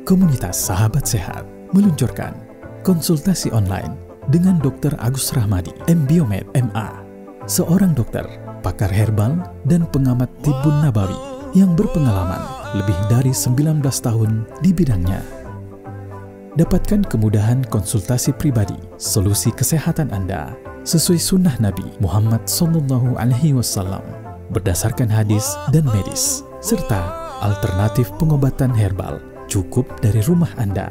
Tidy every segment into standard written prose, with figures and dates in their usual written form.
Komunitas Sahabat Sehat meluncurkan konsultasi online dengan Dr. Agus Rahmadi, M.Biomed, MA, seorang dokter, pakar herbal, dan pengamat tibbun nabawi yang berpengalaman lebih dari 19 tahun di bidangnya. Dapatkan kemudahan konsultasi pribadi, solusi kesehatan Anda sesuai sunnah Nabi Muhammad SAW berdasarkan hadis dan medis, serta alternatif pengobatan herbal cukup dari rumah Anda.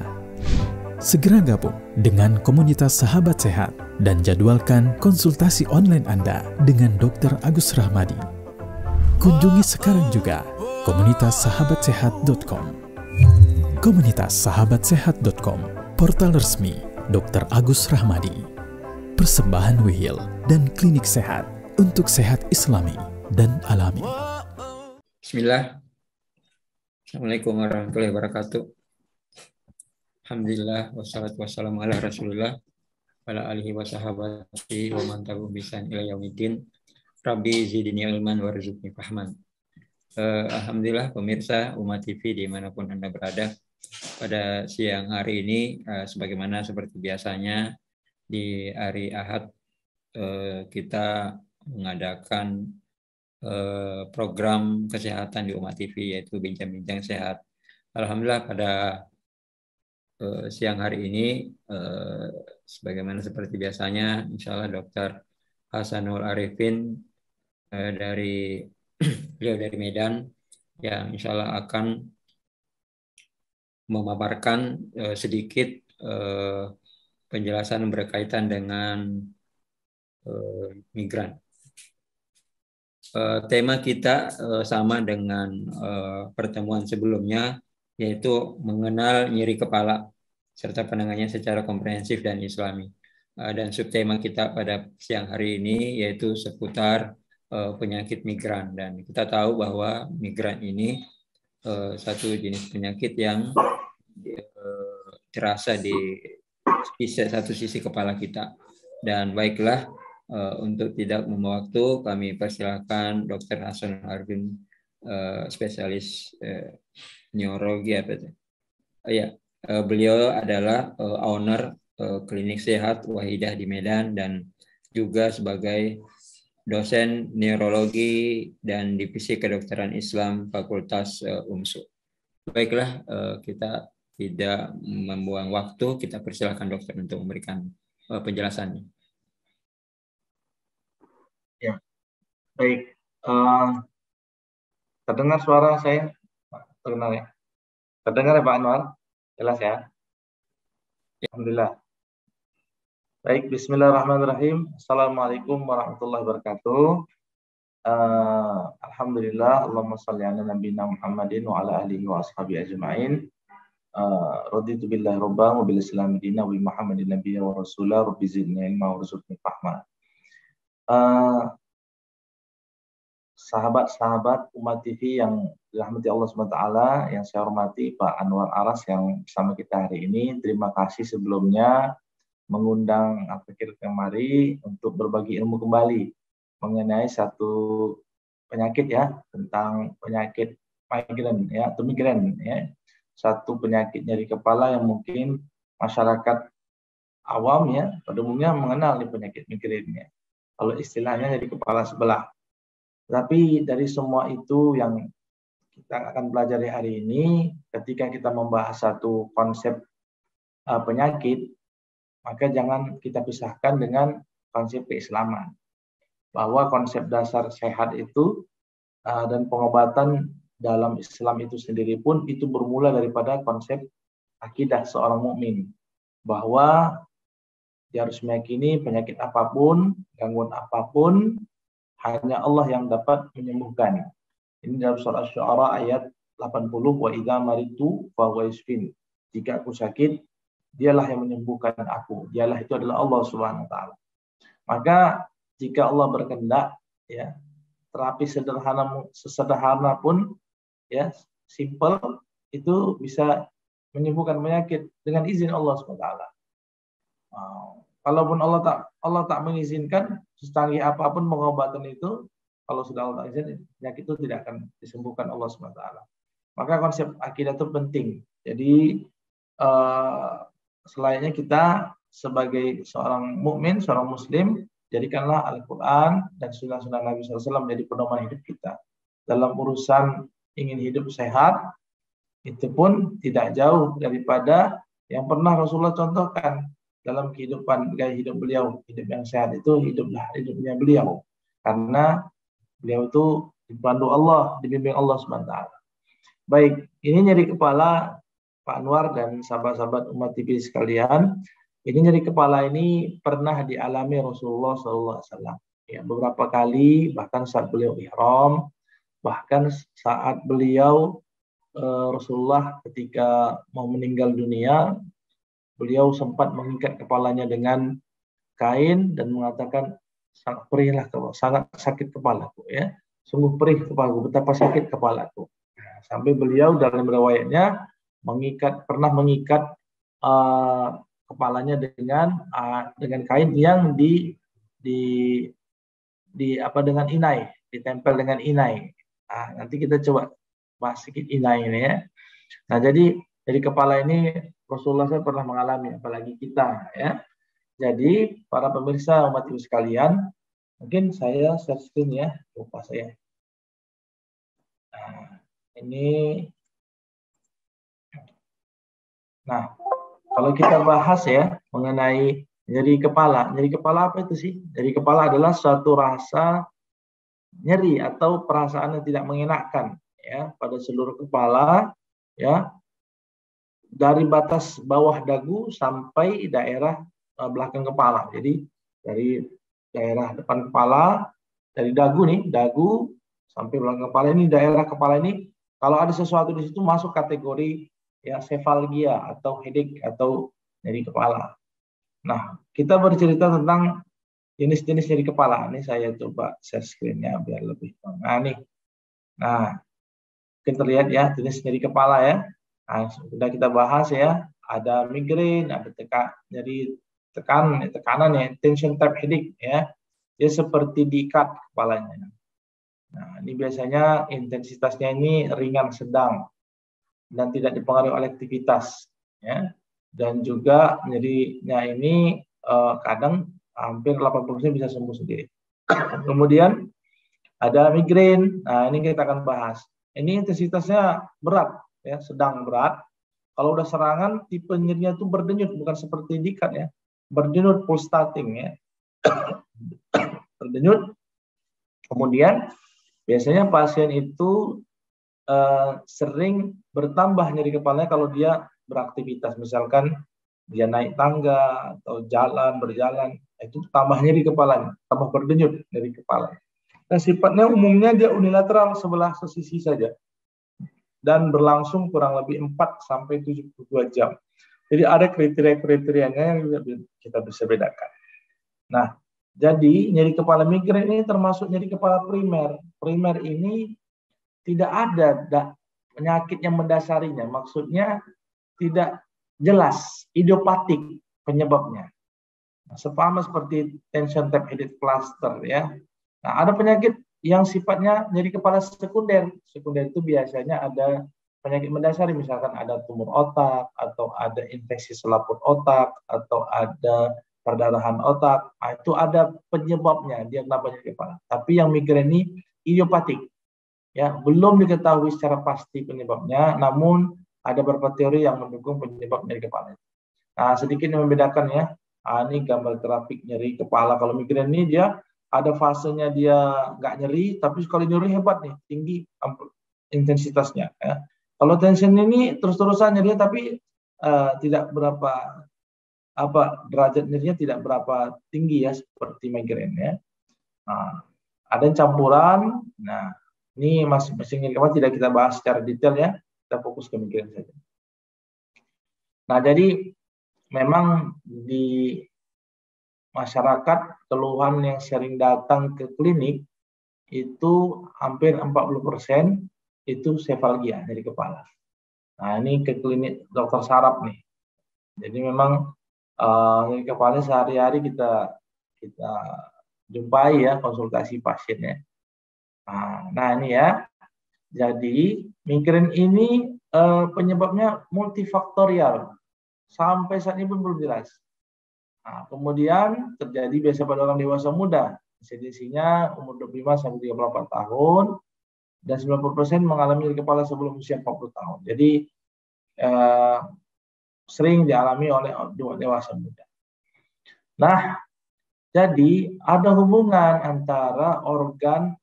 Segera gabung dengan komunitas Sahabat Sehat dan jadwalkan konsultasi online Anda dengan Dr. Agus Rahmadi. Kunjungi sekarang juga komunitassahabatsehat.com. Komunitassahabatsehat.com, portal resmi Dr. Agus Rahmadi. Persembahan Wihil dan klinik sehat untuk sehat Islami dan alami. Bismillah. Assalamualaikum warahmatullahi wabarakatuh. Alhamdulillah wassalatu wassalamu ala Rasulillah ala alihi wa sahabati wa man tabi'ahum bi ihsan ila yaumiddin. Rabbi zidni ilman warzuqni fahman. Alhamdulillah pemirsa Umat TV dimanapun Anda berada, pada siang hari ini sebagaimana seperti biasanya di hari Ahad kita mengadakan program kesehatan di Umat TV, yaitu Bincang-Bincang Sehat. Alhamdulillah pada siang hari ini sebagaimana seperti biasanya, insya Allah Dr. Hasanul Arifin beliau dari Medan yang insya Allah akan memaparkan sedikit penjelasan berkaitan dengan migran. Tema kita sama dengan pertemuan sebelumnya, yaitu mengenal nyeri kepala serta penanganannya secara komprehensif dan islami. Dan subtema kita pada siang hari ini yaitu seputar penyakit migran. Dan kita tahu bahwa migran ini satu jenis penyakit yang terasa di satu sisi kepala kita. Dan baiklah, untuk tidak membawa waktu, kami persilakan Dr. Hasan Arifin, spesialis neurologi beliau adalah owner klinik sehat Wahidah di Medan dan juga sebagai dosen neurologi dan divisi kedokteran Islam Fakultas UMSU. Baiklah, kita tidak membuang waktu, kita persilakan dokter untuk memberikan penjelasannya. Ya, baik. Terdengar suara saya? Terdengar ya? Terdengar ya Pak Anwar? Jelas ya? Alhamdulillah. Baik, bismillahirrahmanirrahim. Assalamualaikum warahmatullahi wabarakatuh. Alhamdulillah, Allahumma salli ala nabiyina Muhammadin wa ala alihi wa ashabihi ajma'in. Raditu billahi rabban wa bil islam dinan wa bi Muhammadin nabiyyan wa rasulah, rabbi zidni ilma warzuqni fahma. Sahabat-sahabat Umat TV yang dirahmati Allah SWT, yang saya hormati Pak Anwar Aras yang bersama kita hari ini. Terima kasih sebelumnya mengundang Al-Fakir kemari untuk berbagi ilmu kembali mengenai satu penyakit ya, tentang penyakit migran ya, atau migran ya. Satu penyakit nyeri kepala yang mungkin masyarakat awam ya pada umumnya mengenal nih penyakit migran ya. Kalau istilahnya nyeri kepala sebelah. Tapi dari semua itu yang kita akan pelajari hari ini, ketika kita membahas satu konsep penyakit, maka jangan kita pisahkan dengan konsep keislaman. Bahwa konsep dasar sehat itu dan pengobatan dalam Islam itu sendiri pun itu bermula daripada konsep akidah seorang mukmin, bahwa dia harus meyakini penyakit apapun, gangguan apapun, hanya Allah yang dapat menyembuhkan. Ini dalam surah Asy-Syu'ara ayat 80, wa idza maritu fa huwa yashfin. Jika aku sakit, dialah yang menyembuhkan aku. Dialah itu adalah Allah Subhanahu wa taala. Maka jika Allah berkehendak ya, terapi sesederhana pun ya, simple itu bisa menyembuhkan penyakit dengan izin Allah Subhanahu wa taala. Kalaupun Allah tak mengizinkan, secanggih apapun pengobatan itu, kalau sudah Allah izin, penyakit itu tidak akan disembuhkan Allah SWT. Maka konsep akidah itu penting. Jadi selainnya kita sebagai seorang mukmin, seorang muslim, jadikanlah Al-Quran dan sunnah-sunnah Nabi SAW menjadi pedoman hidup kita. Dalam urusan ingin hidup sehat, itu pun tidak jauh daripada yang pernah Rasulullah contohkan dalam kehidupan gaya hidup beliau. Hidup yang sehat itu hidupnya beliau. Karena beliau itu dipandu Allah, dibimbing Allah SWT. Baik, ini nyeri kepala Pak Anwar dan sahabat-sahabat umat TV sekalian. Ini nyeri kepala ini pernah dialami Rasulullah SAW. Ya, beberapa kali, bahkan saat beliau ihram, bahkan saat beliau Rasulullah ketika mau meninggal dunia, beliau sempat mengikat kepalanya dengan kain dan mengatakan, sangat perihlah, sangat sakit kepalaku, ya, sungguh perih kepalaku, betapa sakit kepalaku. Sampai beliau dalam riwayatnya pernah mengikat kepalanya dengan kain yang dengan inai, ditempel dengan inai. Nah, nanti kita coba bahas sedikit inai ini ya. Nah, jadi dari kepala ini Rasulullah SAW pernah mengalami, apalagi kita ya. Jadi para pemirsa umat ibu sekalian, mungkin saya share screen ya, lupa saya. Nah, ini. Nah, kalau kita bahas ya mengenai nyeri kepala apa itu sih? Nyeri kepala adalah suatu rasa nyeri atau perasaan yang tidak mengenakan ya pada seluruh kepala ya, dari batas bawah dagu sampai daerah belakang kepala. Jadi dari daerah depan kepala, dari dagu sampai belakang kepala, ini daerah kepala ini kalau ada sesuatu di situ masuk kategori ya sefalgia atau headache atau nyeri kepala. Nah, kita bercerita tentang jenis-jenis nyeri kepala. Ini saya coba share screen-nya biar lebih. Nah, kita lihat ya jenis nyeri kepala ya. Nah, sudah kita bahas ya. Ada migrain, ada tekanan ya, tension type headache ya. Dia seperti diikat kepalanya. Nah, ini biasanya intensitasnya ini ringan sedang dan tidak dipengaruhi oleh aktivitas ya. Dan juga nyerinya ini kadang hampir 80% bisa sembuh sendiri. Kemudian ada migrain. Nah, ini kita akan bahas. Ini intensitasnya berat ya, sedang berat. Kalau udah serangan, tipe nyerinya itu berdenyut, bukan seperti dikat ya. Berdenyut pulsating ya. Berdenyut. Kemudian biasanya pasien itu sering bertambah nyeri kepalanya kalau dia beraktivitas, misalkan dia naik tangga atau berjalan, itu tambah nyeri kepalanya, tambah berdenyut nyeri kepala. Nah, sifatnya umumnya dia unilateral sebelah sesisi saja dan berlangsung kurang lebih 4 sampai 72 jam. Jadi ada kriteria-kriterianya yang kita bisa bedakan. Nah, jadi nyeri kepala migrain ini termasuk nyeri kepala primer. Primer ini tidak ada penyakit yang mendasarinya, maksudnya tidak jelas idiopatik penyebabnya. Nah, sama seperti tension type headache cluster ya. Nah, ada penyakit yang sifatnya nyeri kepala sekunder. Sekunder itu biasanya ada penyakit mendasari, misalkan ada tumor otak atau ada infeksi selaput otak atau ada perdarahan otak. Nah, itu ada penyebabnya, dia kenapa nyeri kepala. Tapi yang migrain ini idiopatik. Ya, belum diketahui secara pasti penyebabnya, namun ada beberapa teori yang mendukung penyebab nyeri kepala. Nah, sedikit yang membedakan ya. Ini gambar grafik nyeri kepala. Kalau migrain ini dia ada fasenya dia nggak nyeri, tapi sekali nyeri hebat nih, tinggi intensitasnya. Ya. Kalau tension ini terus-terusan nyeri, tapi tidak berapa derajat nyerinya tidak berapa tinggi ya seperti migrain ya. Nah, ada yang campuran. Nah, ini masing-masing nyeri kepala tidak kita bahas secara detail ya, kita fokus ke migrain saja. Nah, jadi memang di masyarakat keluhan yang sering datang ke klinik itu hampir 40% itu sefalgia, nyeri kepala. Nah, ini ke klinik dokter saraf nih. Jadi memang nyeri kepala sehari-hari kita jumpai ya, konsultasi pasiennya. Nah, ini ya. Jadi migrain ini penyebabnya multifaktorial. Sampai saat ini pun belum jelas. Nah, kemudian terjadi biasa pada orang dewasa muda. Insidensinya umur 25 sampai 34 tahun dan 90% mengalami nyeri kepala sebelum usia 40 tahun. Jadi sering dialami oleh dewasa muda. Nah, jadi ada hubungan antara organ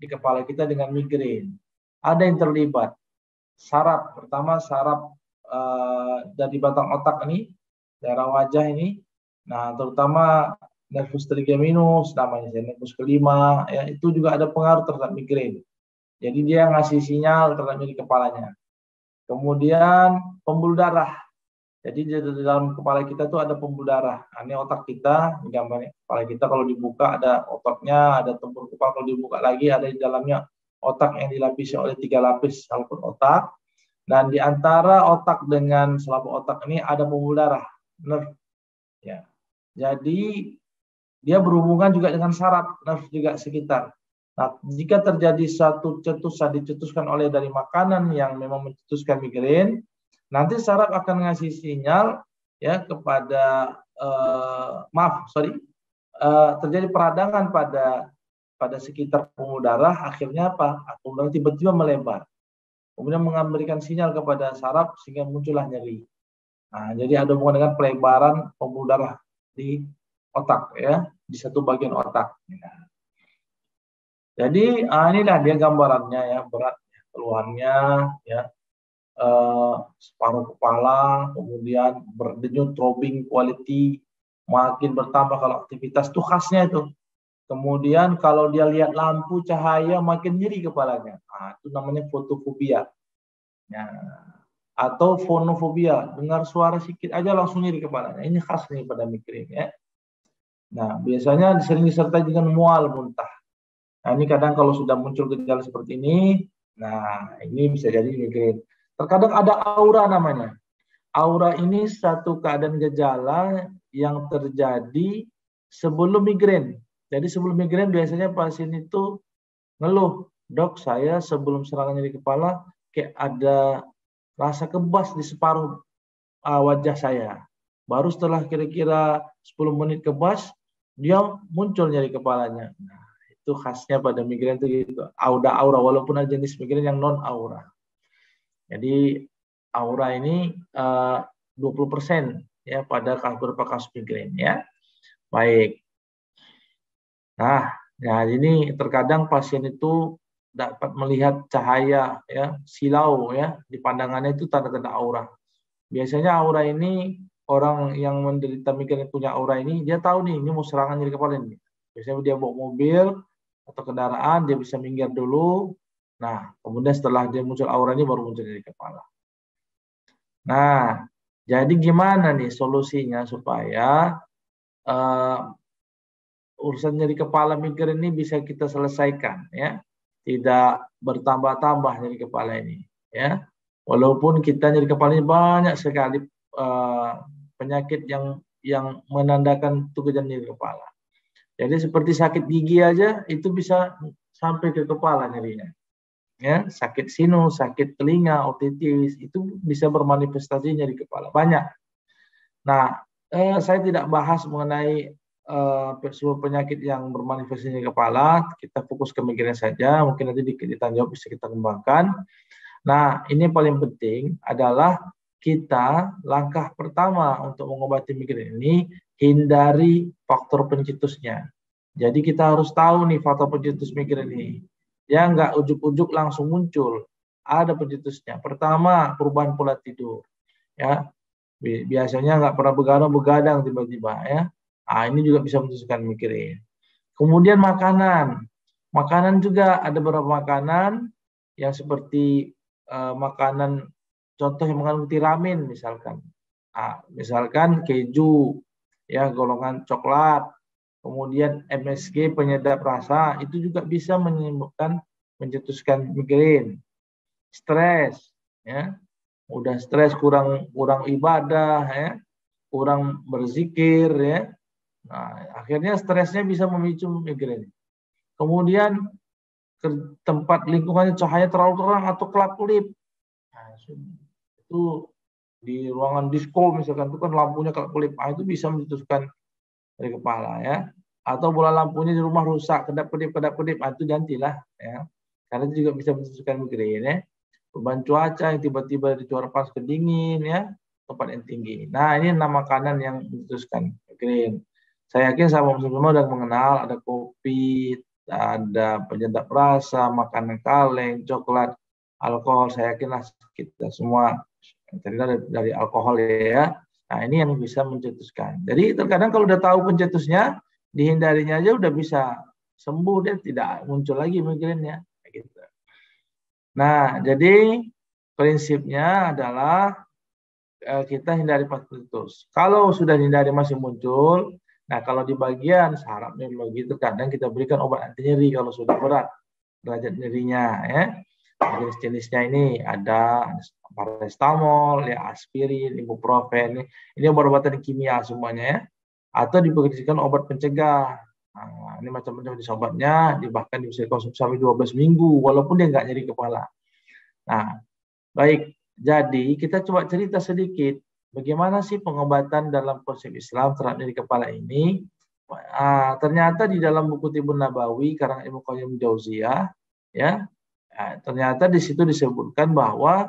di kepala kita dengan migrain. Ada yang terlibat. Saraf, pertama saraf dari batang otak ini, daerah wajah ini. Nah, terutama nervus trigeminus namanya, nervus kelima, ya, itu juga ada pengaruh terhadap migrain. Jadi dia ngasih sinyal terhadap nyeri kepalanya. Kemudian pembuluh darah. Jadi di dalam kepala kita tuh ada pembuluh darah. Ini otak kita, gambarnya kepala kita kalau dibuka ada ototnya, ada tempurung kepala, kalau dibuka lagi ada di dalamnya otak yang dilapisi oleh 3 lapis selaput otak. Dan di antara otak dengan selaput otak ini ada pembuluh darah, nerve. Ya. Jadi dia berhubungan juga dengan saraf, nerve juga sekitar. Nah, jika terjadi satu cetusan dicetuskan oleh dari makanan yang memang mencetuskan migrain, nanti saraf akan ngasih sinyal ya kepada terjadi peradangan pada sekitar pembuluh darah, akhirnya apa? Pembuluh darah tiba-tiba melebar. Kemudian memberikan sinyal kepada saraf sehingga muncullah nyeri. Nah, jadi ada hubungan dengan pelebaran pembuluh darah di otak ya, di satu bagian otak. Ya. Jadi inilah dia gambarannya ya, beratnya, keluhannya ya, separuh kepala, kemudian berdenyut, throbbing quality makin bertambah kalau aktivitas, tuh khasnya itu. Kemudian kalau dia lihat lampu cahaya makin nyeri kepalanya. Nah, itu namanya fotofobia. Ya. Atau fonofobia, dengar suara sedikit aja langsung nyeri kepalanya. Ini khas nih pada migrain ya. Nah, biasanya sering disertai dengan mual, muntah. Nah, ini kadang kalau sudah muncul gejala seperti ini, nah ini bisa jadi migrain. Terkadang ada aura namanya. Aura ini satu keadaan gejala yang terjadi sebelum migrain. Jadi sebelum migrain biasanya pasien itu ngeluh, dok saya sebelum serangan nyeri kepala kayak ada rasa kebas di separuh wajah saya. Baru setelah kira-kira 10 menit kebas, dia muncul nyeri kepalanya. Nah, itu khasnya pada migrain itu gitu. Aura walaupun ada jenis migrain yang non aura. Jadi aura ini 20% ya pada beberapa kasus migrain ya. Baik. Nah, ini terkadang pasien itu dapat melihat cahaya ya, silau ya di pandangannya, itu tanda-tanda aura. Biasanya aura ini orang yang menderita migrain punya aura ini dia tahu nih ini mau serangan nyeri kepala ini. Biasanya dia bawa mobil atau kendaraan, dia bisa minggir dulu. Nah, kemudian setelah dia muncul aura ini baru muncul nyeri kepala. Nah, jadi gimana nih solusinya supaya urusan nyeri kepala migrain ini bisa kita selesaikan ya, tidak bertambah-tambah nyeri kepala ini ya. Walaupun kita nyeri kepala ini banyak sekali penyakit yang menandakan itu gejala nyeri kepala. Jadi seperti sakit gigi aja itu bisa sampai ke kepala nyerinya. Ya, sakit sinus, sakit telinga, otitis itu bisa bermanifestasi nyeri kepala banyak. Nah, saya tidak bahas mengenai sebuah penyakit yang bermanifestasi nyeri kepala, kita fokus ke migrain saja. Mungkin nanti ditanya jawab bisa kita kembangkan. Nah, ini yang paling penting adalah kita langkah pertama untuk mengobati migrain ini hindari faktor pencetusnya. Jadi kita harus tahu nih faktor pencetus migrain ini. Ya nggak ujuk-ujuk langsung muncul. Ada pencetusnya. Pertama, perubahan pola tidur. Ya, biasanya nggak pernah begadang tiba-tiba ya. Nah, ini juga bisa mencetuskan migrain. Kemudian makanan. Makanan juga ada beberapa makanan yang seperti makanan contoh yang mengandung tiramin misalkan. Nah, misalkan keju ya, golongan coklat. Kemudian MSG penyedap rasa itu juga bisa menyebabkan mencetuskan migrain. Stres ya. Udah stres, kurang ibadah ya, kurang berzikir ya. Nah, akhirnya stresnya bisa memicu migrain. Kemudian ke tempat lingkungannya cahaya terlalu terang atau kelap-kelip. Itu di ruangan disko misalkan itu kan lampunya kelap-kelip, itu bisa mencetuskan dari kepala ya. Atau bola lampunya di rumah rusak, kedap-kedip, itu gantilah ya. Karena itu juga bisa mencetuskan migrain ya. Perubahan cuaca yang tiba-tiba dari cuaca panas ke dingin ya, tempat yang tinggi. Nah, ini 6 makanan yang mencetuskan migrain. Saya yakin sahabat semua sudah mengenal, ada kopi, ada penyedap rasa, makanan kaleng, coklat, alkohol. Saya yakinlah kita semua terhindar dari alkohol ya. Nah, ini yang bisa mencetuskan. Jadi terkadang kalau udah tahu pencetusnya, dihindarinya aja udah bisa sembuh, dia tidak muncul lagi migrainnya. Gitu. Nah, jadi prinsipnya adalah kita hindari pencetus. Kalau sudah hindari masih muncul, nah kalau di bagian saraf neurologi itu kadang kita berikan obat anti nyeri kalau sudah berat derajat nyerinya ya. Jenis-jenisnya ini ada paracetamol, ya aspirin, ibuprofen. Ini obat-obatan kimia semuanya ya. Atau diberikan obat pencegah. Nah, ini macam-macam jenis obatnya, bahkan bisa dikonsumsi sampai 12 minggu walaupun dia nggak nyeri kepala. Nah, baik. Jadi kita coba cerita sedikit bagaimana sih pengobatan dalam konsep Islam terhadap nyeri kepala ini. Ternyata di dalam buku Tibbun Nabawi karangan Ibnu Qayyim Jauziyah ya, ternyata di situ disebutkan bahwa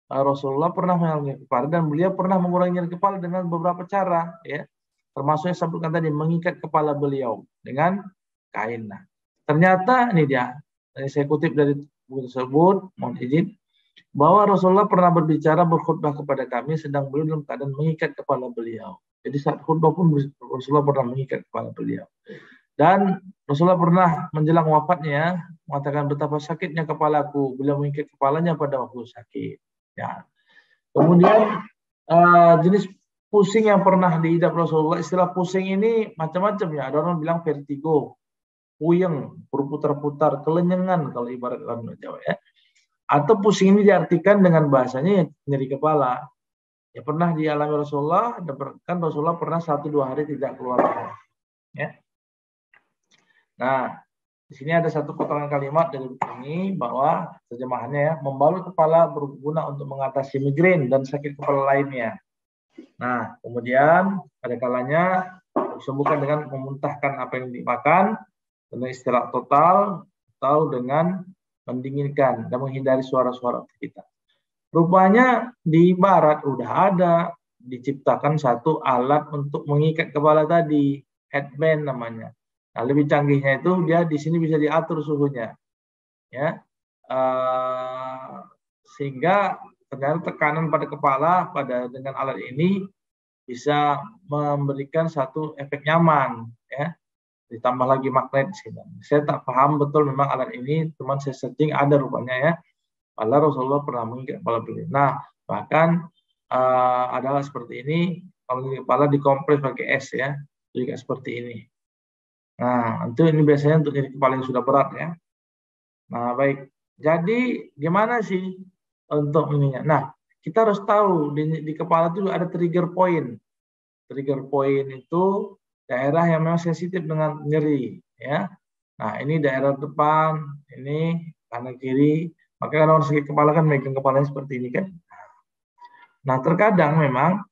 Rasulullah pernah mengalami nyeri kepala dan beliau pernah mengurangi nyeri kepala dengan beberapa cara ya. Termasuk yang saya sebutkan tadi, mengikat kepala beliau dengan kain. Nah, ternyata ini dia. Ini saya kutip dari buku tersebut, mohon izin, bahwa Rasulullah pernah berkhutbah kepada kami sedang beliau dalam keadaan mengikat kepala beliau. Jadi saat khutbah pun Rasulullah pernah mengikat kepala beliau. Dan Rasulullah pernah menjelang wafatnya mengatakan betapa sakitnya kepalaku. Beliau mengikat kepalanya pada waktu sakit. Ya. Kemudian jenis pusing yang pernah diidap Rasulullah, istilah pusing ini macam-macam ya. Ada orang bilang vertigo, puyeng, berputar-putar, kelenyengan kalau ibarat orang Jawa ya. Atau pusing ini diartikan dengan bahasanya nyeri kepala. Ya pernah dialami Rasulullah, dan kan Rasulullah pernah 1-2 hari tidak keluar rumah. Ya. Nah, di sini ada satu potongan kalimat dari buku ini bahwa terjemahannya ya, membalut kepala berguna untuk mengatasi migrain dan sakit kepala lainnya. Nah, kemudian ada kalanya disembuhkan dengan memuntahkan apa yang dimakan, dengan istirahat total, atau dengan mendinginkan dan menghindari suara-suara kita. Rupanya di barat udah ada diciptakan satu alat untuk mengikat kepala tadi, headband namanya. Nah, lebih canggihnya itu dia di sini bisa diatur suhunya, ya, sehingga ternyata tekanan pada kepala dengan alat ini bisa memberikan satu efek nyaman, ya. Ditambah lagi magnet sih. Saya tak paham betul memang alat ini, teman saya searching ada rupanya ya. Allah Rasulullah pernah mengikat kepala beliau. Nah, bahkan adalah seperti ini, kalau mengikat kepala dikompres pakai es ya, juga seperti ini. Nah, itu ini biasanya untuk nyeri kepala yang sudah berat ya. Nah, baik. Jadi gimana sih untuk ininya? Nah, kita harus tahu di kepala itu ada trigger point. Trigger point itu daerah yang memang sensitif dengan nyeri, ya. Nah, ini daerah depan, ini kanan kiri. Maka kalau orang sakit kepala kan megang kepalanya seperti ini kan. Nah, terkadang memang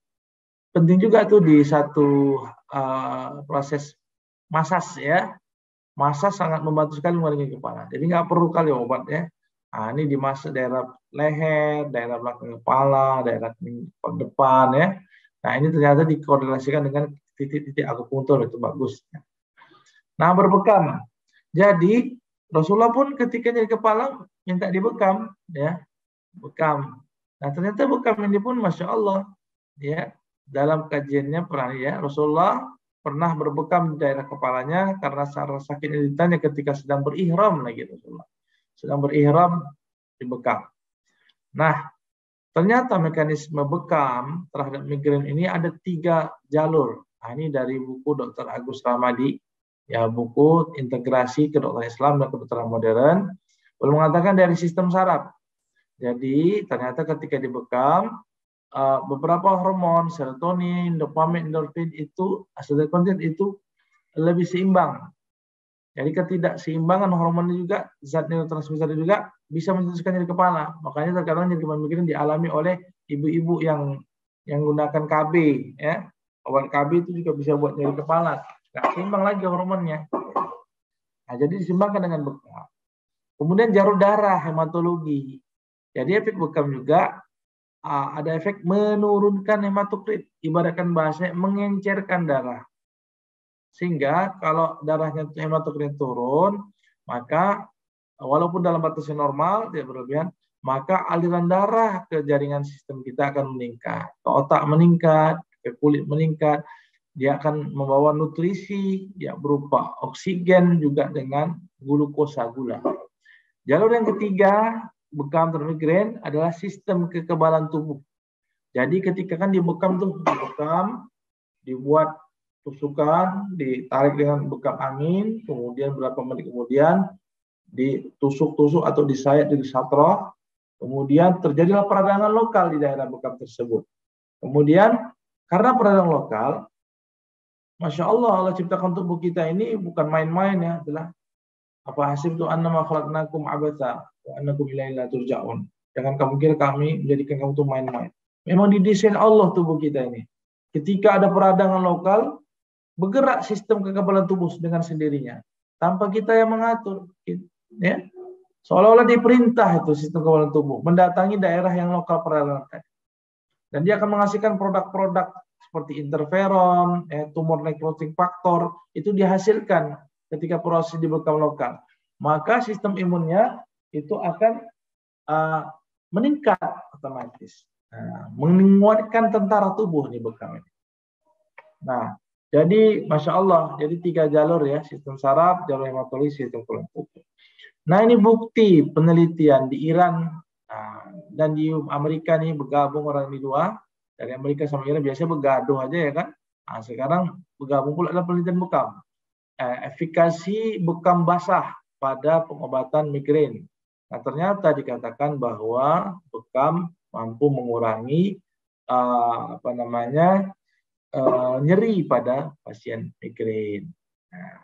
penting juga tuh di satu proses masas ya. Masas sangat membantu sekali mengurangi kepala. Jadi nggak perlu kali obat ya. Nah, ini di daerah leher, daerah belakang kepala, daerah depan ya. Nah, ini ternyata dikorelasikan dengan titik-titik akupunktur, itu bagus. Nah, berbekam. Jadi Rasulullah pun ketika nyeri kepala minta dibekam, ya, bekam. Nah, ternyata bekam ini pun masya Allah, ya, dalam kajiannya pernah ya Rasulullah pernah berbekam di daerah kepalanya karena sakit ditanya ketika sedang berihram lagi Rasulullah, sedang berihram dibekam. Nah, ternyata mekanisme bekam terhadap migrain ini ada 3 jalur. Nah, ini dari buku Dr. Agus Rahmadi, ya, buku Integrasi Kedokteran Islam dan Kedokteran Modern, belum mengatakan dari sistem saraf. Jadi ternyata ketika dibekam, beberapa hormon serotonin, dopamin, endorfin itu, acetylcholine itu lebih seimbang. Jadi ketidakseimbangan hormonnya juga, zat neurotransmitter juga bisa mencetuskan nyeri kepala. Makanya terkadang nyeri kepala migrain dialami oleh ibu-ibu yang gunakan KB, ya. Obat KB itu juga bisa buat nyeri kepala. Nggak seimbang lagi hormonnya. Nah, jadi diseimbangkan dengan bekam. Kemudian jarur darah, hematologi. Jadi efek bekam juga ada efek menurunkan hematokrit. Ibaratkan bahasanya mengencerkan darah. Sehingga kalau darahnya hematokrit turun, maka walaupun dalam batas normal, tidak berlebihan, maka aliran darah ke jaringan sistem kita akan meningkat. Ke otak meningkat, ke kulit meningkat. Dia akan membawa nutrisi ya berupa oksigen juga dengan glukosa gula. Jalur yang ketiga, bekam migrain adalah sistem kekebalan tubuh. Jadi ketika kan dibekam tuh, dibekam, dibuat tusukan, ditarik dengan bekam angin, kemudian berapa menit kemudian ditusuk-tusuk atau disayat di satroh, kemudian terjadilah peradangan lokal di daerah bekam tersebut. Kemudian karena peradangan lokal, Masya Allah, Allah ciptakan tubuh kita ini bukan main-main ya, adalah apa hasibtu annama khalaqnakum abatha wa annakum ilaihi la turja'un. Jangan kamu kira kami menjadikan kamu tuh main-main. Memang didesain Allah tubuh kita ini. Ketika ada peradangan lokal, bergerak sistem kekebalan tubuh dengan sendirinya tanpa kita yang mengatur, ya. Seolah-olah diperintah itu sistem kekebalan tubuh mendatangi daerah yang lokal peradangan tadi, dan dia akan menghasilkan produk-produk seperti interferon, tumor necrotic factor, itu dihasilkan ketika proses di bekam lokal. Maka sistem imunnya itu akan meningkat otomatis, menguatkan tentara tubuh di bekam ini. Nah, jadi Masya Allah, jadi 3 jalur ya, sistem saraf, jalur hematologi, sistem kekebalan tubuh. Nah, ini bukti penelitian di Iran dan di Amerika nih, bergabung orang di dua, dari Amerika sama Iran biasanya bergaduh aja ya kan. Nah, sekarang bergabung pula dalam penelitian bekam. Efikasi bekam basah pada pengobatan migrain. Nah, ternyata dikatakan bahwa bekam mampu mengurangi nyeri pada pasien migrain. Nah,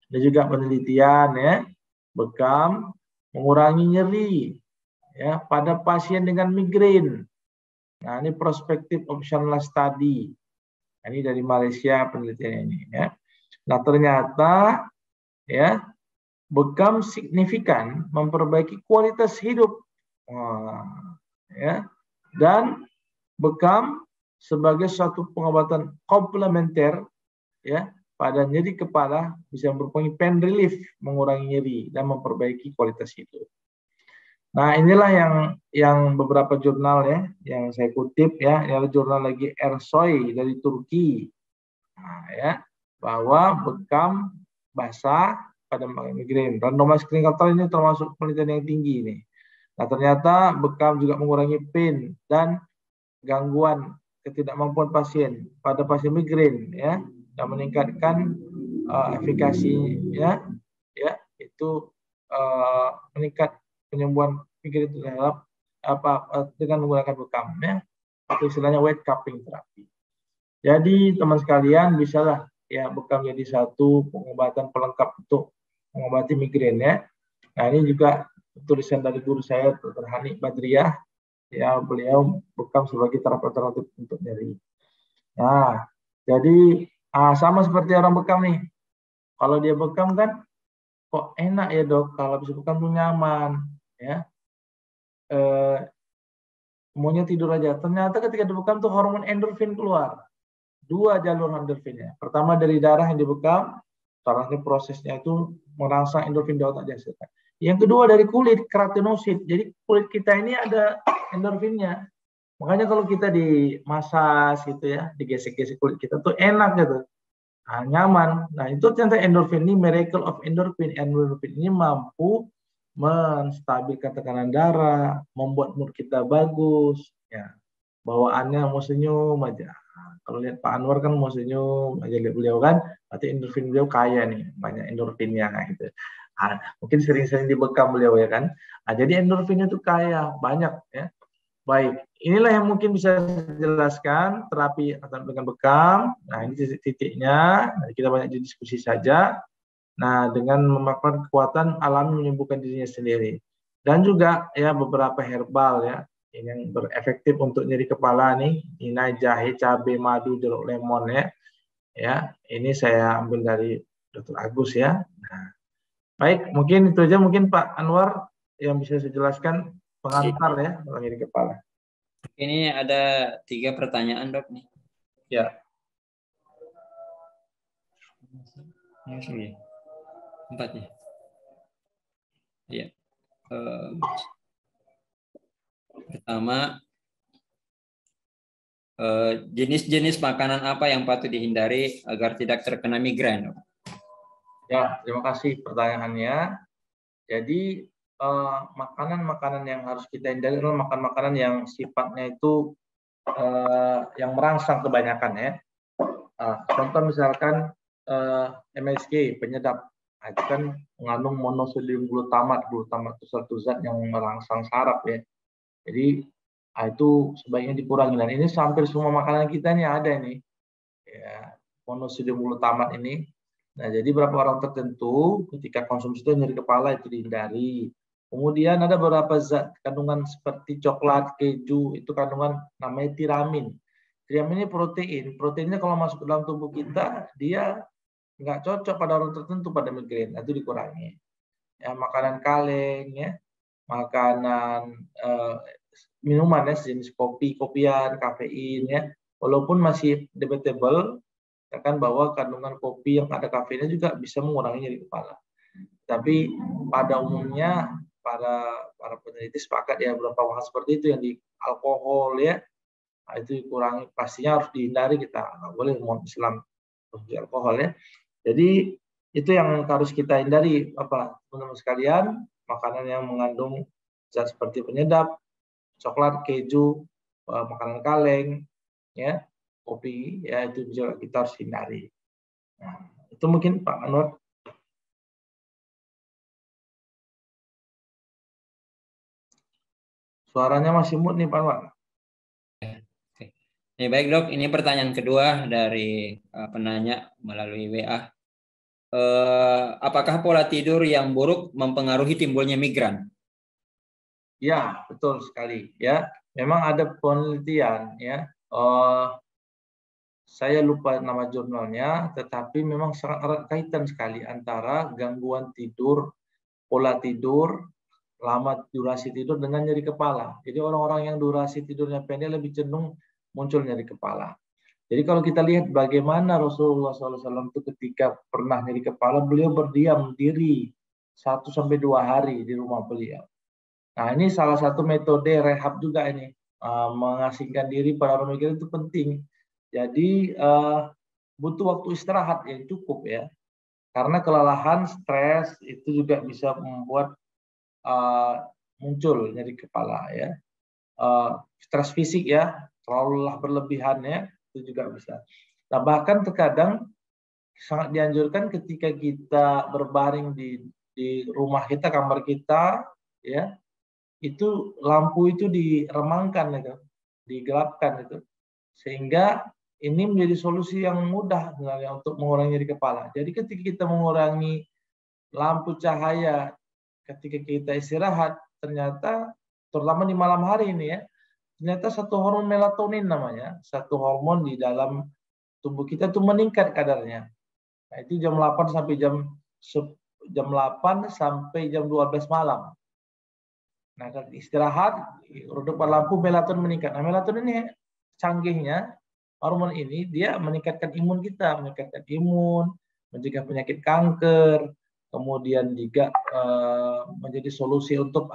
ada juga penelitian ya, bekam mengurangi nyeri ya pada pasien dengan migrain. Nah, ini prospective optional study. Nah, ini dari Malaysia penelitian ini ya. Nah, ternyata ya bekam signifikan memperbaiki kualitas hidup. Ya. Dan bekam sebagai suatu pengobatan komplementer ya pada nyeri kepala bisa berfungsi pain relief, mengurangi nyeri dan memperbaiki kualitas hidup. Nah, inilah yang beberapa jurnal ya yang saya kutip ya, ada jurnal lagi Ersoy dari Turki. Nah, ya, bahwa bekam basah pada migrain. Randomized clinical trial ini termasuk penelitian yang tinggi ini. Nah, ternyata bekam juga mengurangi pain dan gangguan ketidakmampuan pasien pada pasien migrain ya, dan meningkatkan efikasi ya itu meningkat penyembuhan migrain terhadap dengan menggunakan bekam ya, atau istilahnya weight cupping terapi. Jadi teman sekalian, bisalah ya bekam jadi satu pengobatan pelengkap untuk mengobati migrain ya. Nah, ini juga tulisan dari guru saya Dr. Hani Badriah. Ya, beliau bekam sebagai terapi alternatif untuk nyeri. Nah, jadi sama seperti orang bekam nih. Kalau dia bekam kan, kok enak ya dok, kalau habis bekam tuh nyaman, ya. Maunya tidur aja. Ternyata ketika dibekam tuh hormon endorfin keluar. 2 jalur endorfinnya. Pertama dari darah yang dibekam, karena prosesnya itu merangsang endorfin di otak dihasilkan. Yang kedua dari kulit, keratinosit. Jadi kulit kita ini ada endorfinnya. Makanya kalau kita dimasas gitu ya, digesek-gesek kulit kita tuh enak gitu. Nah, nyaman. Nah, itu ternyata endorfin ini, miracle of endorphin. Endorfin ini mampu menstabilkan tekanan darah, membuat mood kita bagus, ya. Bawaannya mau senyum aja. Kalau lihat Pak Anwar kan mau senyum aja, lihat beliau kan, berarti endorfin beliau kaya nih, banyak endorfinnya gitu. Mungkin sering-sering dibekam beliau ya kan. Nah, jadi endorfinnya itu kaya, banyak ya. Baik, inilah yang mungkin bisa saya jelaskan terapi dengan bekam. Nah, ini titik-titiknya. Kita banyak diskusi saja. Nah, dengan memakan kekuatan alami menyembuhkan dirinya sendiri. Dan juga ya beberapa herbal ya yang berefektif untuk nyeri kepala nih, inai, jahe, cabai, madu, jeruk lemon ya. Ya, ini saya ambil dari Dr. Agus ya. Nah, baik, mungkin itu aja mungkin Pak Anwar yang bisa saya jelaskan pengantar ya kalau nyeri kepala. Ini ada 3 pertanyaan dok nih. Ya. Ini 4 ya. Ya. Pertama, jenis-jenis makanan apa yang patut dihindari agar tidak terkena migrain? Ya, terima kasih pertanyaannya. Jadi makanan-makanan yang harus kita hindari adalah makan-makanan yang sifatnya itu yang merangsang kebanyakan ya. Contoh misalkan MSG, penyedap. Nah, itu kan mengandung monosodium glutamat. Glutamat itu satu zat yang merangsang saraf ya. Jadi itu sebaiknya dikurangi. Dan ini hampir semua makanan kita ini ada nih. Ya, monosodium glutamat ini. Nah, jadi beberapa orang tertentu ketika konsumsi itu nyeri kepala itu dihindari. Kemudian ada beberapa zat kandungan seperti coklat, keju, itu kandungan namanya tiramin. Tiramin ini protein. Proteinnya kalau masuk ke dalam tubuh kita, dia nggak cocok pada orang tertentu pada migrain, itu dikurangi. Ya, makanan kaleng, ya, makanan minuman ya, jenis kopi, kopian, kafein ya, walaupun masih debatable, kan bahwa kandungan kopi yang ada kafeinnya juga bisa mengurangi nyeri kepala. Tapi pada umumnya para peneliti sepakat ya beberapa hal seperti itu yang di alkohol ya, nah, itu dikurangi, pastinya harus dihindari, kita nggak boleh umat Islam konsumsi alkohol ya. Jadi itu yang harus kita hindari apa teman-teman sekalian, makanan yang mengandung zat seperti penyedap, coklat, keju, makanan kaleng, ya, kopi, ya itu juga kita harus hindari. Nah, itu mungkin Pak Anwar. Suaranya masih mute nih Pak Anwar. Ya, baik dok, ini pertanyaan kedua dari penanya melalui WA. Apakah pola tidur yang buruk mempengaruhi timbulnya migran? Ya, betul sekali. Ya, memang ada penelitian. Ya, saya lupa nama jurnalnya, tetapi memang sangat erat kaitan sekali antara gangguan tidur, pola tidur, lama durasi tidur dengan nyeri kepala. Jadi orang-orang yang durasi tidurnya pendek lebih cenderung muncul nyeri kepala. Jadi kalau kita lihat bagaimana Rasulullah SAW itu ketika pernah nyeri kepala, beliau berdiam diri 1-2 hari di rumah beliau. Nah, ini salah satu metode rehab juga ini. Mengasingkan diri pada orang migrain itu penting. Jadi butuh waktu istirahat yang cukup ya. Karena kelelahan, stres itu juga bisa membuat muncul nyeri kepala ya. Stres fisik ya, terlalu lelah berlebihan ya, itu juga bisa. Nah, bahkan terkadang sangat dianjurkan ketika kita berbaring di rumah kita, kamar kita ya, itu lampu itu diremangkan itu, digelapkan itu, sehingga ini menjadi solusi yang mudah sebenarnya untuk mengurangi nyeri kepala. Jadi ketika kita mengurangi lampu cahaya ketika kita istirahat, ternyata terutama di malam hari ini ya, ternyata satu hormon melatonin namanya, satu hormon di dalam tubuh kita itu meningkat kadarnya. Nah, itu jam 8 sampai jam 8 sampai jam 12 malam. Nah, istirahat, redupan lampu, melatonin meningkat. Nah, melatonin ini canggihnya, hormon ini dia meningkatkan imun kita, meningkatkan imun, mencegah penyakit kanker, kemudian juga menjadi solusi untuk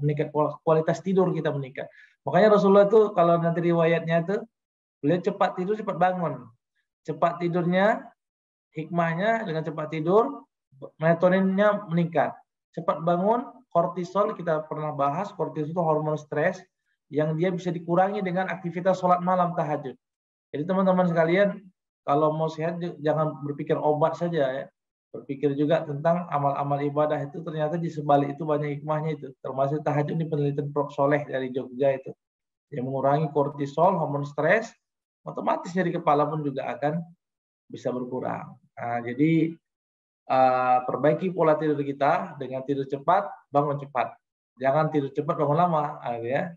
meningkat kualitas tidur kita meningkat. Makanya Rasulullah itu kalau nanti riwayatnya itu, beliau cepat tidur, cepat bangun. Cepat tidurnya, hikmahnya dengan cepat tidur, melatoninnya meningkat. Cepat bangun, kortisol kita pernah bahas, kortisol itu hormon stres yang dia bisa dikurangi dengan aktivitas sholat malam tahajud. Jadi teman-teman sekalian, kalau mau sehat jangan berpikir obat saja ya. Berpikir juga tentang amal-amal ibadah itu, ternyata di sebalik itu banyak hikmahnya itu. Termasuk tahajud, ini penelitian Prof. Soleh dari Jogja itu. Yang mengurangi kortisol, hormon stres, otomatis nyeri kepala pun juga akan bisa berkurang. Nah, jadi perbaiki pola tidur kita dengan tidur cepat, bangun cepat. Jangan tidur cepat, bangun lama, ya.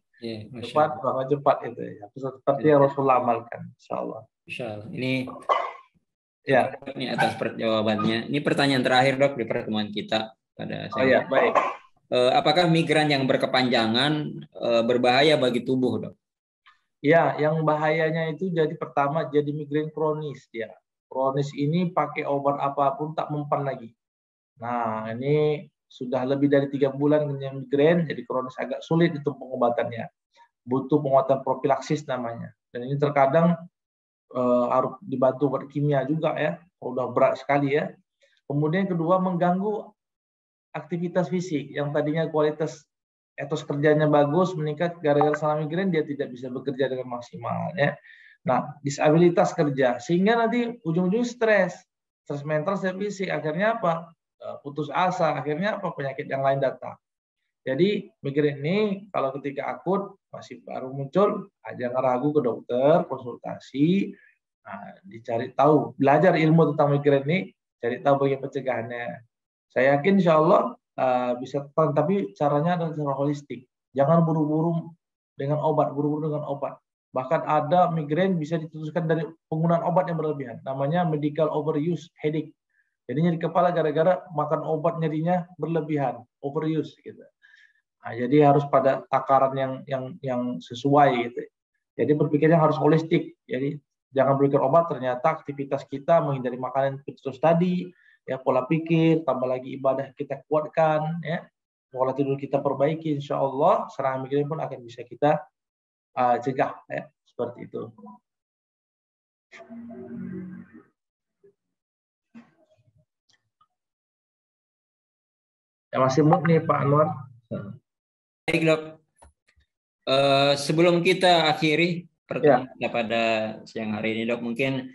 Cepat, bangun cepat itu ya. Seperti yang Rasulullah amalkan, insyaallah. Insyaallah. Ini atas jawabannya. Ini pertanyaan terakhir, Dok, di pertemuan kita pada saya. Baik. Apakah migran yang berkepanjangan berbahaya bagi tubuh, Dok? Ya, yang bahayanya itu jadi pertama jadi migrain kronis dia. Kronis ini pakai obat apapun tak mempan lagi. Nah, ini sudah lebih dari 3 bulan dengan migrain, jadi kronis agak sulit itu pengobatannya. Butuh pengobatan profilaksis namanya. Dan ini terkadang harus dibantu obat kimia juga ya, udah berat sekali ya. Kemudian kedua mengganggu aktivitas fisik yang tadinya kualitas etos kerjanya bagus meningkat gara-gara salah migrain dia tidak bisa bekerja dengan maksimal ya. Nah, disabilitas kerja sehingga nanti ujung-ujungnya stres mental, stres fisik, akhirnya apa? Putus asa, akhirnya apa? Penyakit yang lain datang. Jadi migrain ini kalau ketika akut masih baru muncul, jangan ragu ke dokter, konsultasi, dicari tahu, belajar ilmu tentang migrain ini, cari tahu bagaimana pencegahannya. Saya yakin insya Allah bisa, tapi caranya adalah secara holistik. Jangan buru-buru dengan obat, Bahkan ada migrain bisa diteruskan dari penggunaan obat yang berlebihan. Namanya medical overuse headache. Jadi nyeri kepala gara-gara makan obat nyerinya berlebihan, overuse gitu. Nah, jadi harus pada takaran yang sesuai gitu. Jadi berpikirnya harus holistik. Jadi jangan berikan obat, ternyata aktivitas kita menghindari makanan terus tadi, ya pola pikir, tambah lagi ibadah kita kuatkan, ya pola tidur kita perbaiki, insya Allah serangan migrain pun akan bisa kita cegah, ya seperti itu. Ya masih mood nih Pak Anwar. Baik, Dok. Sebelum kita akhiri pertemuan kita pada siang hari ini, Dok, mungkin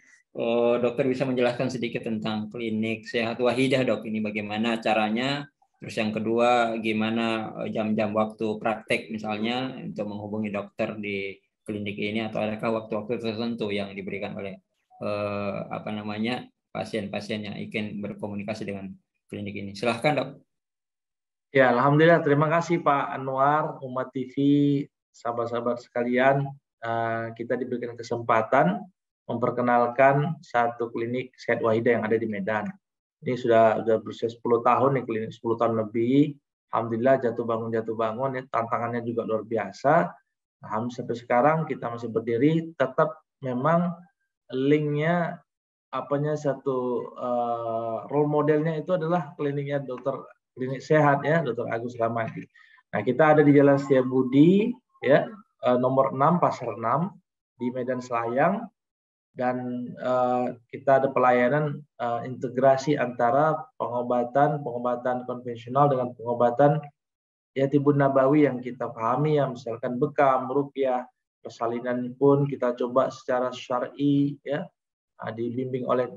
dokter bisa menjelaskan sedikit tentang klinik Sehat Wahidah, Dok. Ini bagaimana caranya? Terus yang kedua, gimana jam-jam waktu praktek misalnya untuk menghubungi dokter di klinik ini, atau adakah waktu-waktu tertentu yang diberikan oleh pasien-pasien yang ingin berkomunikasi dengan klinik ini? Silahkan, Dok. Ya, alhamdulillah. Terima kasih Pak Anwar, Umat TV, sahabat-sahabat sekalian. Kita diberikan kesempatan memperkenalkan satu klinik Sehat Wahidah yang ada di Medan. Ini sudah berusia 10 tahun nih, klinik 10 tahun lebih. Alhamdulillah jatuh bangun ya, tantangannya juga luar biasa. Alhamdulillah sampai sekarang kita masih berdiri, tetap memang linknya satu role modelnya itu adalah kliniknya klinik sehat ya, Dr. Agus Rahmadi. Nah, kita ada di Jalan Setiabudi ya, nomor 6 Pasar 6 di Medan Selayang, dan kita ada pelayanan integrasi antara pengobatan konvensional dengan pengobatan ya Tibun Nabawi yang kita pahami, yang misalkan bekam, ruqyah, persalinan pun kita coba secara syar'i ya, dibimbing oleh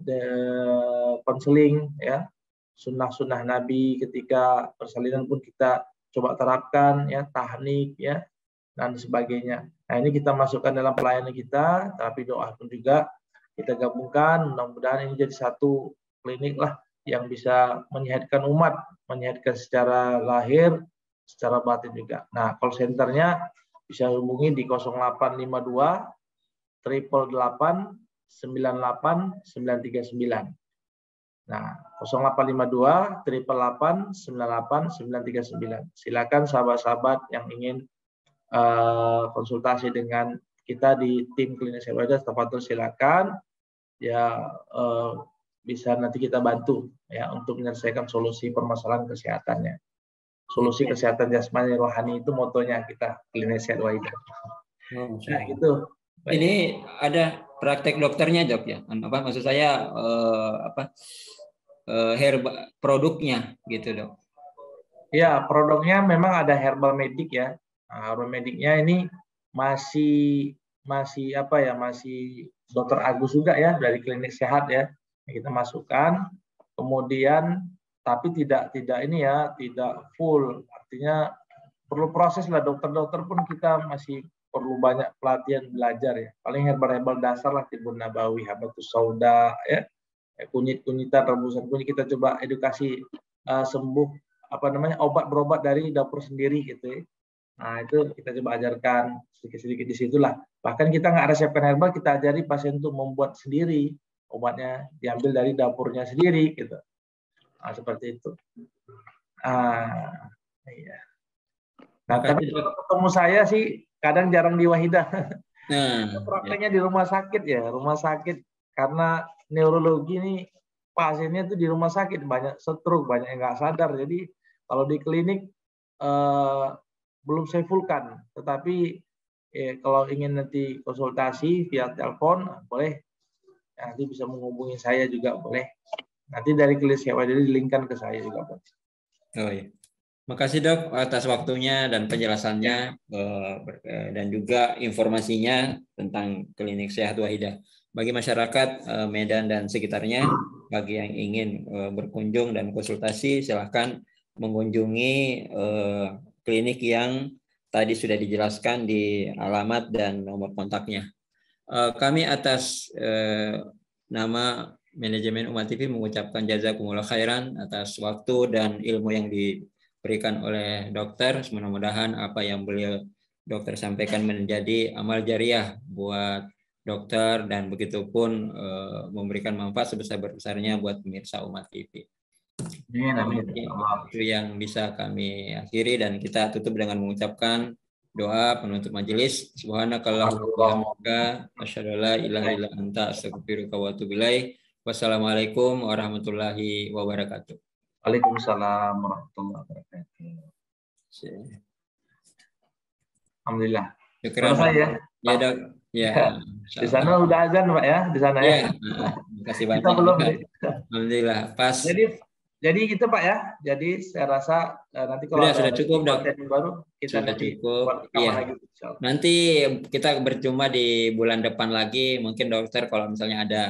konseling ya, sunnah-sunnah Nabi ketika persalinan pun kita coba terapkan ya, tahnik ya dan sebagainya. Nah, ini kita masukkan dalam pelayanan kita, terapi doa pun juga kita gabungkan. Mudah-mudahan ini jadi satu klinik lah yang bisa menyehatkan umat, menyehatkan secara lahir, secara batin juga. Nah, call centernya bisa hubungi di 0852 888 98 939. Nah, 0852 888 98 939. Silakan sahabat-sahabat yang ingin konsultasi dengan kita di tim klinik Sehat Wahidah, tafadhol silakan ya, bisa nanti kita bantu ya untuk menyelesaikan solusi permasalahan kesehatannya. Solusi kesehatan jasmani rohani itu motonya kita klinik Sehat Wahidah. Nah, gitu. Baik. Ini ada praktek dokternya, Dok ya. Maksud saya produknya gitu, Dok. Ya, produknya memang ada herbal medik ya. Herbal mediknya ini masih Dr. Agus juga ya, dari klinik sehat ya, kita masukkan. Kemudian tapi tidak ini ya, tidak full, artinya perlu proses lah. Dokter-dokter pun kita masih perlu banyak pelatihan belajar ya. Paling herbal dasar lah, Tibun Nabawi, Habatus Sauda ya, kunyit-kunyitan, rebusan kunyit, kita coba edukasi sembuh obat-berobat dari dapur sendiri gitu ya. Nah, itu kita coba ajarkan sedikit-sedikit di situlah. Bahkan kita nggak resepkan herbal, kita ajari pasien untuk membuat sendiri obatnya, diambil dari dapurnya sendiri gitu. Nah, seperti itu. Iya. Nah, tapi kalau ketemu saya sih kadang jarang di Wahidah. Prakteknya di rumah sakit ya, rumah sakit, karena neurologi ini pasiennya tuh di rumah sakit banyak stroke, banyak yang nggak sadar. Jadi kalau di klinik belum saya fullkan, tetapi kalau ingin nanti konsultasi via telepon boleh, nanti bisa menghubungi saya juga boleh. Nanti dari klinik sewa jadi dilingkan ke saya juga boleh. Oh iya. Makasih Dok atas waktunya dan penjelasannya dan juga informasinya tentang Klinik Sehat Wahidah. Bagi masyarakat Medan dan sekitarnya, bagi yang ingin berkunjung dan konsultasi, silahkan mengunjungi klinik yang tadi sudah dijelaskan di alamat dan nomor kontaknya. Kami atas nama manajemen Umat TV mengucapkan jazakumullah khairan atas waktu dan ilmu yang diberikan oleh dokter. Mudah-mudahan apa yang beliau dokter sampaikan menjadi amal jariah buat dokter dan begitupun memberikan manfaat sebesar-besarnya buat pemirsa Umat TV. Itu yang bisa kami akhiri dan kita tutup dengan mengucapkan doa penutup majelis. Subhanakallahumma wa bihamdika asyhadu an la ilaha illa anta astaghfiruka wa atubu ilaik. Wassalamualaikum warahmatullahi wabarakatuh. Waalaikumsalam warahmatullahi wabarakatuh. Alhamdulillah. Selesai ya? Ya Dok. Ya. Di sana udah azan Pak ya, di sana ya. Terima kasih banyak. Kita belum. Alhamdulillah pas. Jadi gitu Pak ya. Jadi saya rasa nanti kalau sudah cukup Dok. Baru kita sudah nanti cukup. Iya. Lagi, nanti kita berjumpa di bulan depan lagi. Mungkin dokter kalau misalnya ada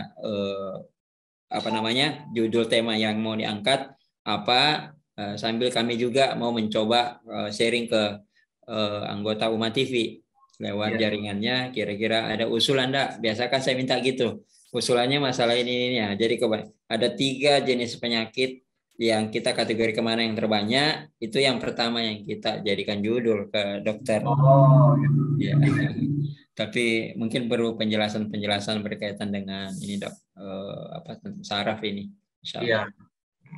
judul tema yang mau diangkat sambil kami juga mau mencoba sharing ke anggota Umat TV lewat jaringannya, kira-kira ada usulan enggak? Biasa kan saya minta gitu. Usulannya masalah ini ya. Jadi ada 3 jenis penyakit yang kita kategori kemana yang terbanyak, itu yang pertama yang kita jadikan judul ke dokter. Ya. Tapi mungkin perlu penjelasan berkaitan dengan ini Dok, saraf ini. Insyaallah.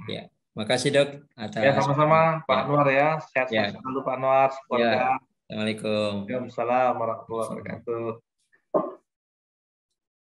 Ya. Makasih Dok atas. Ya sama-sama Pak Anwar ya. Sehat selalu Pak Anwar. Ya. Assalamualaikum. Waalaikumsalam warahmatullahi wabarakatuh.